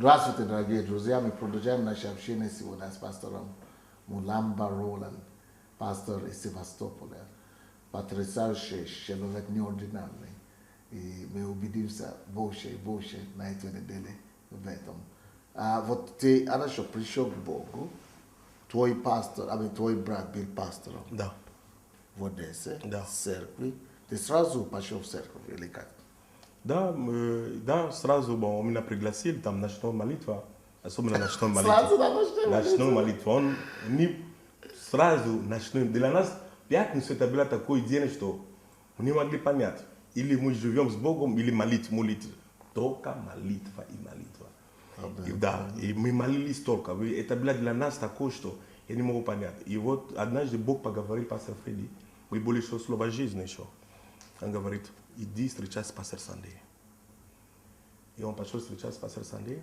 Здравствуйте, дорогие друзья. Мы продолжаем наше общение сегодня с пастором Муламба Роланд, пастор из Севастополя. Потрясающий человек, неординарный. И мы убедимся больше и больше на этой неделе в этом. А вот ты хорошо пришел к Богу, твой пастор, твой брат был пастором. Да. В Одессе, Да. в церкви. Ты сразу пошел в церковь или как? Да, сразу, он меня пригласил, там ночная молитва, особенно ночная молитва. Сразу на ночную молитву? Ночная молитва. Он не сразу ночную. Для нас пятница это был такой день, что мы не могли понять. Или мы живем с Богом, или молитва. Только молитва и молитва. И мы молились только. Это было для нас такое, что я не могу понять. И вот однажды Бог поговорил, пастор Фредди, мы были еще слово жизни еще. Он говорит, иди встречаться с пастор Санди. И он пошел встречаться с пастор Санди.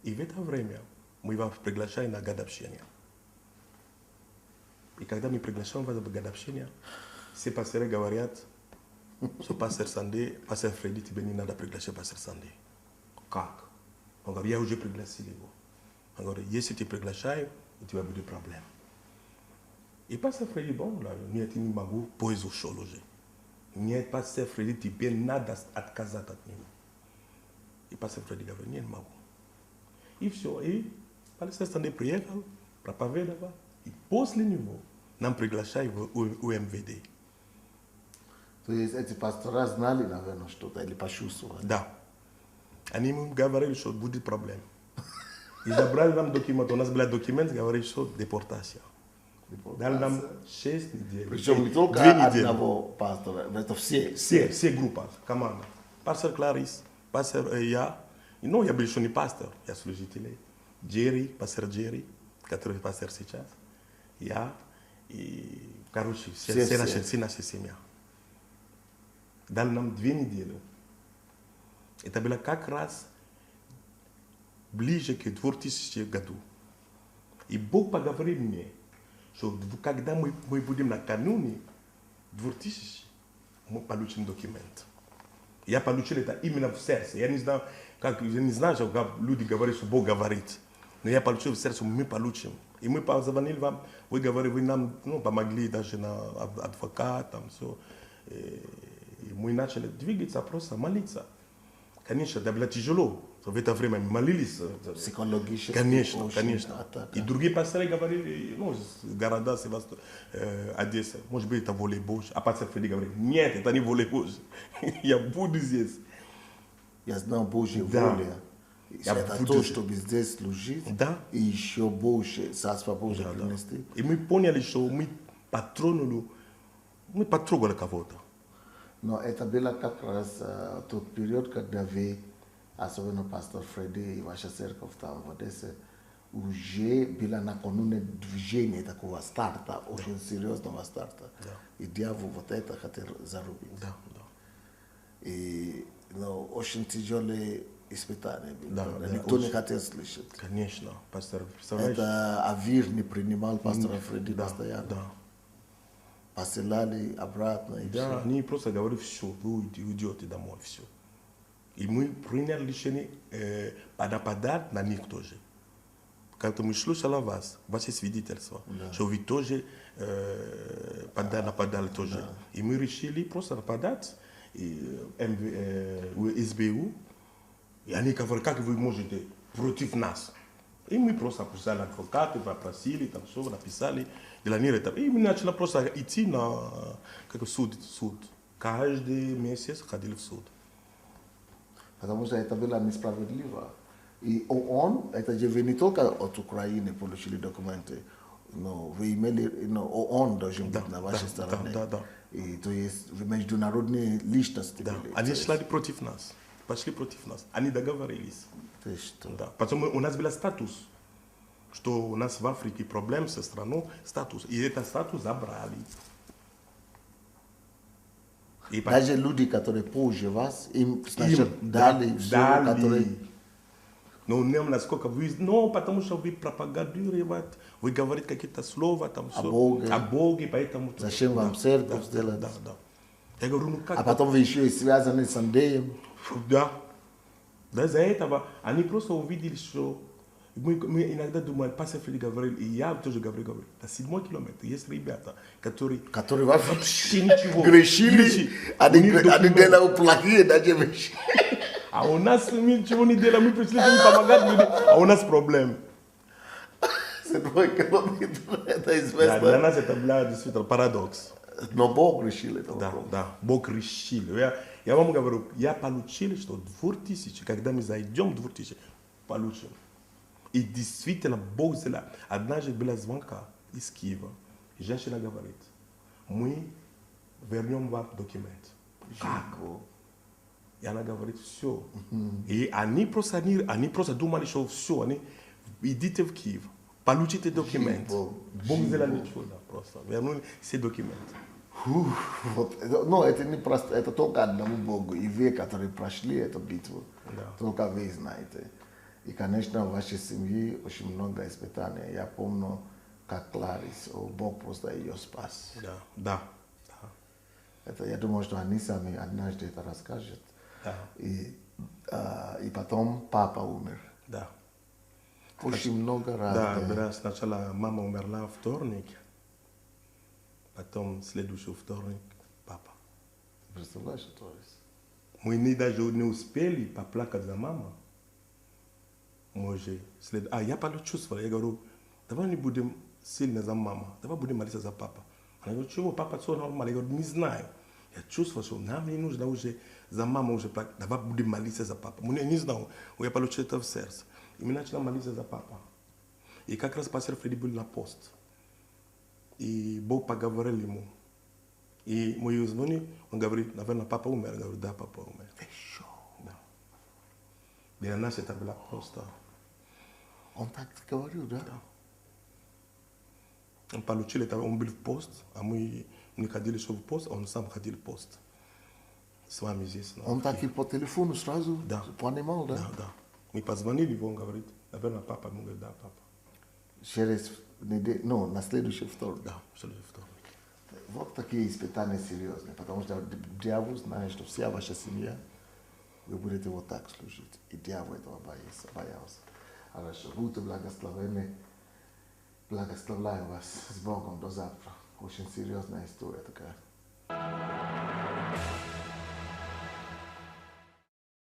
И в это время мы его приглашаем на годовщение. И когда мы приглашаем вас на годовщение, все пасторы говорят, что пастор Санди, пастор Фредди, тебе не надо приглашать пастор Санди. Как? Он говорит, я уже пригласил его. Он говорит, если ты приглашаешь, у тебя будет проблем. И пастор Фредди, нет, я не могу, поезд ушел уже. Нет, пастор Фредди, тебе надо отказаться от него. И пастор Фредди говорит, нет, не могу. И все. И пастор Санди приехал, проповедовал. И после него нам приглашают в МВД. То есть эти пастора знали, наверное, что-то или почувствовали? Да. Они ему говорили, что будет проблем. И забрали нам документ. У нас был документ, говорили, что депортация. Дали нам 6 недель. Причем не только 2 недели. одного пастора, это все. Все группы, команда. Пастор Кларис, пастор я. Но я был еще не пастор, я служитель. Джерри, пастор Джерри, который пастор сейчас. Я и, короче, все наша семья. Дали нам 2 недели. Это было как раз ближе к 2000 году. И Бог поговорил мне, что когда мы будем накануне 2000, мы получим документ. Я получил это именно в сердце. Я не знаю, как люди говорят, что Бог говорит. Но я получил в сердце, мы получим. И мы позвонили вам, вы говорили, вы нам помогли даже на адвокат, там все. И мы начали двигаться, просто молиться. Конечно, это было тяжело. В это время мы молились. Психологически. Конечно. И другие пасторы говорили, с города Одесса, может быть, это воля Божья. А пастор Фредди говорит, нет, это не воля Божья. Я буду здесь. Я знаю Божью волю. Это то, чтобы здесь служить. Да. И еще больше Царство Божие принести. И мы поняли, что мы потрогали кого-то. Но это было как раз тот период, когда вы, особенно пастор Фредди и ваша церковь там в Одессе, уже было накануне движения такого старта, очень серьезного старта. Да. И дьявол вот это хотел зарубить. Да. И очень тяжелые испытания были. Да, Никто не хотел слышать. Конечно, пастор. Это Авир не принимал пастора Фредди постоянно. Да. Посылали обратно. И Да, все. они просто говорили, все, вы уйдете домой, все. И мы приняли решение нападать на них тоже. Когда мы слушали вас, ваше свидетельство, что вы тоже нападали тоже. Да. И мы решили просто нападать СБУ. И они говорили, как вы можете против нас? И мы просто писали адвокаты, попросили, там все, написали. И мы начали просто идти на суд. Каждый месяц ходили в суд. Потому что это было несправедливо. И ООН, это же не только от Украины получили документы, но вы имели, ООН должен быть на вашей стороне. Да. И то есть международные личности были. Они шли против нас. Пошли против нас. Они договорились. Да. Потом у нас был статус, что у нас в Африке проблем со страной, статус. И этот статус забрали. И даже люди, которые позже вас, им сначала дали все, которые... Но насколько вы... потому что вы пропагандируете, вы говорите какие-то слова там все. О Боге, поэтому... Зачем вам церковь сделать? Да. Я говорю, как? А потом вы еще и связаны с Андреем. Да. За этого они просто увидели, что мы иногда думаем, пастор Фредди Гаврил, и я тоже Гаврил, на 7 километр есть ребята, которые вообще ничего грешили, они делают плохие, даже вещи. А у нас ничего не делаем, мы пришли помогать людям, а у нас проблем. 7 километров, это известно. Для нас это был действительно парадокс. Но Бог решил это. Да, Бог решил. Я вам говорю, я получил, что 2000, когда мы зайдем в 2000, получим. И действительно, Бог сделал. Однажды была звонка из Киева. И женщина говорит, мы вернем вам документ. Как? И она говорит, все. И они просто думали, что все. Они идите в Киев, получите документ. Бог сделал чудо просто. Вернули все документы. Но это не просто, это только одному Богу. И вы, которые прошли эту битву, только вы знаете. И, конечно, в вашей семье очень много испытаний. Я помню, как Кларис, Бог просто ее спас. Да. Это, я думаю, что они сами однажды это расскажут. Да. И потом папа умер. Да. Очень много раз. Да, сначала мама умерла вторник. Потом следующий вторник папа. Представляешь, что есть? Мы даже не успели поплакать за маму. Я почувствовал, я говорю, давай не будем сильно за маму, давай будем молиться за папа. Она говорит, чего, папа все нормально? Я говорю, не знаю. Я чувствую, что нам не нужно уже за маму уже плакать, давай будем молиться за папа. Я не знаю, я получил это в сердце. И мы начали молиться за папа. И как раз пастор Фредди был на пост. И Бог поговорил ему. И мы звонили, он говорит, наверное, папа умер. Я говорю, да, папа умер. Еще. Да. Для нас это было просто. Он так говорил, да? Он получил это, он был в пост, а мы не ходили еще в пост, он сам ходил в пост. С вами здесь. Он так и по телефону сразу понимал, да? Да. Мы позвонили, он говорит, наверное, папа, мы говорим, да, папа. Через неделю, на следующий вторник. Да, следующий вторник. Вот такие испытания серьезные, потому что дьявол знает, что вся ваша семья, вы будете вот так служить. И дьявол этого боялся. Хорошо, будьте благословенны. Благословляю вас с Богом до завтра. Очень серьезная история такая.